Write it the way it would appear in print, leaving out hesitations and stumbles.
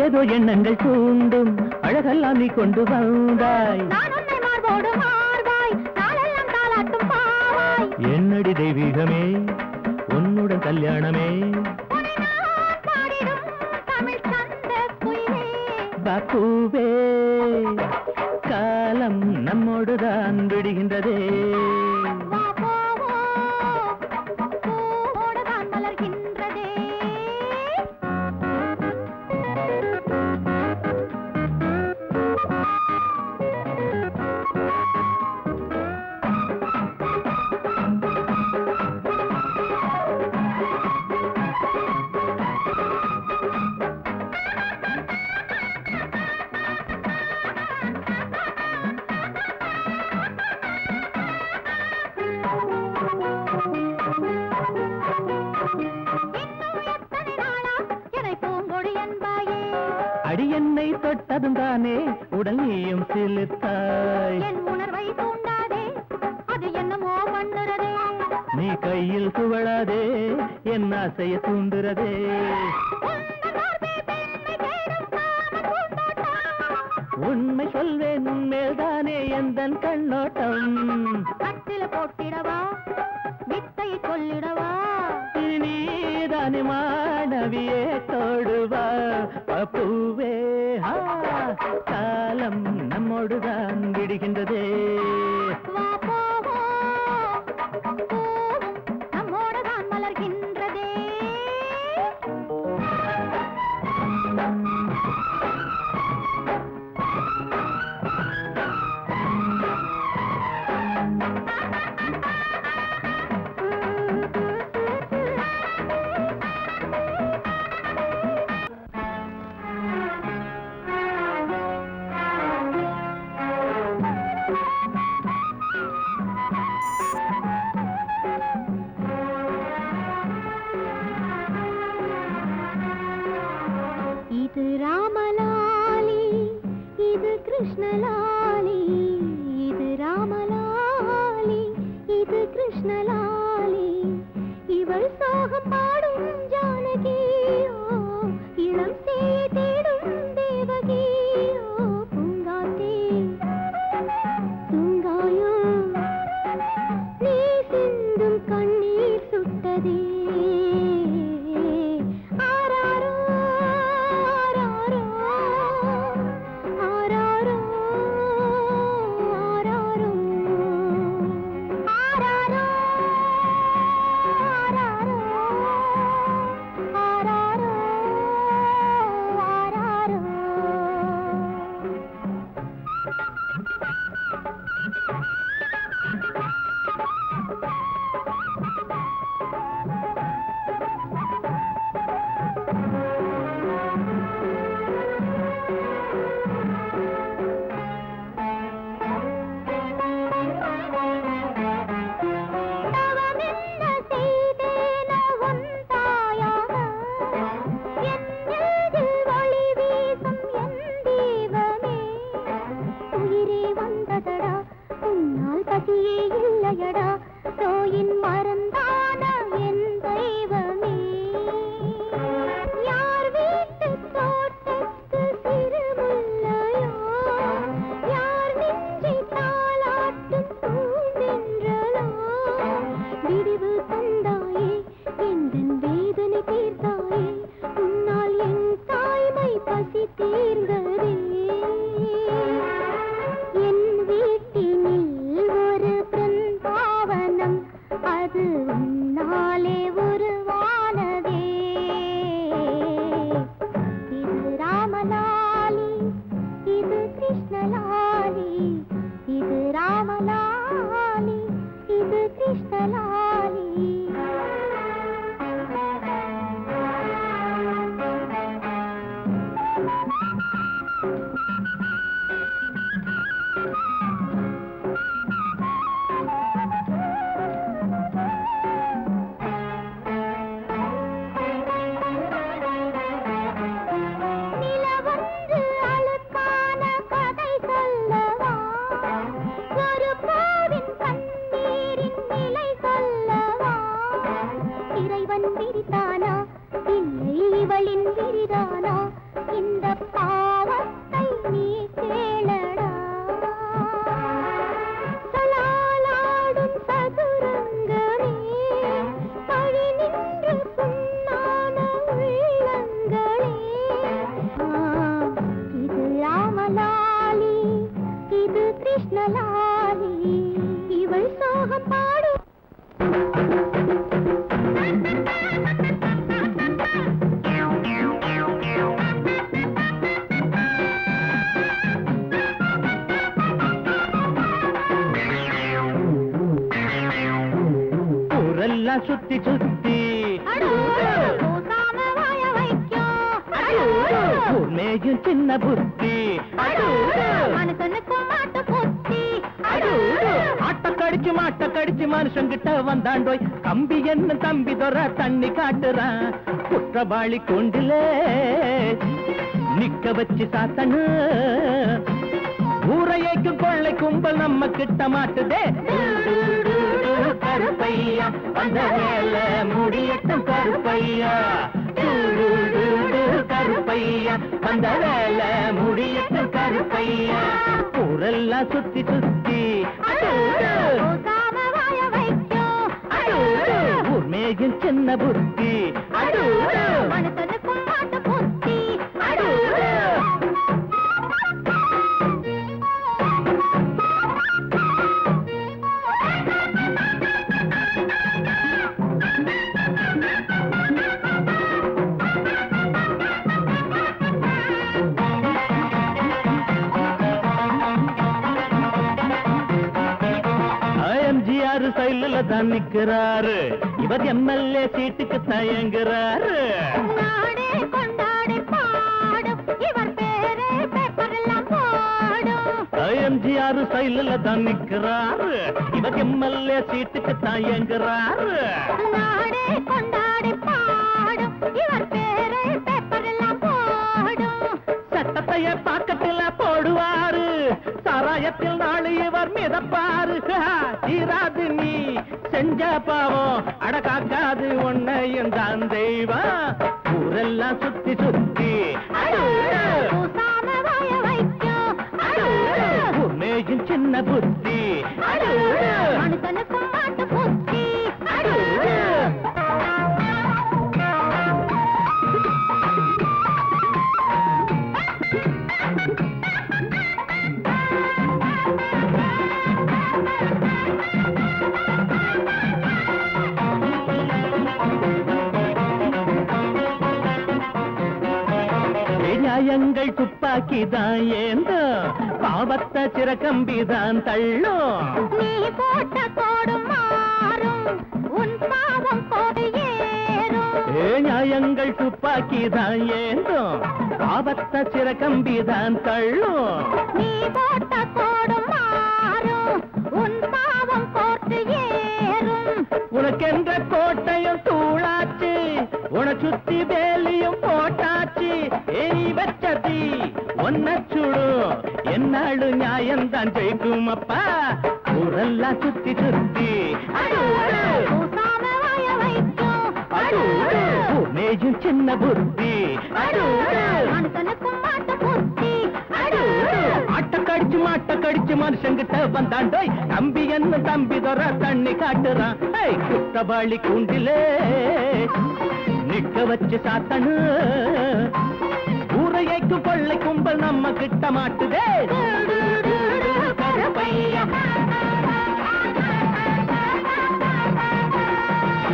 ஏதேதோ எண்ணங்கள் தூண்டும் அழகெல்லாம் நீ கொண்டு வந்தாய். என்னடி தெய்வீகமே உன்னுடன் கல்யாணமே. பூவே காலம் நம்மோடுதான் விடுகின்றதே. அடி என்னை தொட்டதும் தானே உடல் நீயும் சிலிர்த்தாய். என் உணர்வை தூண்டாதே, அது என்னமோ பண்ணுறதே. நீ கையில் துவளாதே, என் ஆசைய தூண்டுறதே. உண்மை சொல்வேன் உன்மேல்தானே எந்தன் கண்ணோட்டம். கட்டில போட்டிடவா, வித்தை சொல்லிடவா. நீதானே மாணவியே தோடுவா. பூவே காலம் நம்மோடுதான் விடுகின்றதே. நம்மோடுதான் மலர்கின்றதே. இந்த பாவத்தை நீ கேளடா சலாலாடும் சதுரங்கமே பழி நின்று புண்ணான உள்ளங்களே இது ராமலாலி இது கிருஷ்ணலாலி இவள் சோகம் பாடு ஊரெல்லாம் சுத்தி சுத்தி மேயும் சின்ன புத்தி மனுஷனுக்கும் மாட்டு புத்தி ஆட்ட கடிச்சு மனுஷங்கிட்ட வந்தாண்டோய் கம்பி என்ன தம்பி தொற தண்ணி காட்டுறான் குற்றவாளி கொண்டிலே நிக்க வச்சு சாத்தனு ஊரையைக்கும் கொள்ளை கும்பல் நம்ம கிட்ட மாட்டுதே கருப்பையா வந்த மேல முடியட்டும் கருப்பையா கருப்பையா வந்த வேல முடியட்டும் கருப்பையா ஊரெல்லாம் சுத்தி சுத்தி ஊர் மேயும் சின்ன புத்தி மனுஷனுக்கும் மாட்டு புத்தி சைல தான் நிக்கிறாரு இவர் எம்எல்ஏ சீட்டுக்கு தயங்குறாரு நாடே கொண்டாடி பாடும் இவர் பேரே பேப்பரெல்லாம் போடும் எம்ஜிஆர் சைல தான் நிக்கிறாரு இவர் எம்எல்ஏ சீட்டுக்கு தயங்குறாரு நாடே கொண்டாடி பாடும் இவர் பேரே பேப்பரெல்லாம் போடும் சட்டத்தைய பாக்கத்தில் போடுவாரு சாராயத்தில் நாளை இவர் மிதப்பாரு தீராது நீ செஞ்ச பாவம் அடக்காக்காது உன்னையும் தான் தெய்வம் ஊரெல்லாம் சுத்தி சுத்தி மேயும் சின்ன புத்தி மனுஷனுக்கும் மாட்டு புத்தி நியாயங்கள் துப்பாக்கிதான் ஏந்தோ பாவத்தை சிறக்கம்பிதான் தள்ளும் நீ போட்ட கோடு மாறும் உன் பாவம் கோடு ஏறும் நியாயங்கள் துப்பாக்கிதான் ஏந்தோ பாவத்தை சிறக்கம்பிதான் தள்ளும் நீ போட்ட கோடு மாறும் உன் பாவம் கோட்டு ஏறும் உனக்கென்ற கோட்டையும் தூளாச்சு உன சுத்தி வேலியும் போட்டாச்சு நீ வச்சதி ஒன்ன சுடும் என்னாடு நியாயம்தான் ஜெயிக்கும் அப்பா ஊரெல்லாம் சுத்தி சுத்தி மேயும் சின்ன புத்தி மனுஷனுக்கும் மாட்டு புத்தி மாட்ட கடிச்சு மனுஷங்கிட்ட வந்தாண்டோய் தம்பி என்ன தம்பி தொற தண்ணி காட்டுறான் குற்றவாளி கூண்டிலே நிக்க வச்சு சாத்தனு ஊரையைக்கு கொள்ளை கும்பல் நம்ம கிட்ட மாட்டுதே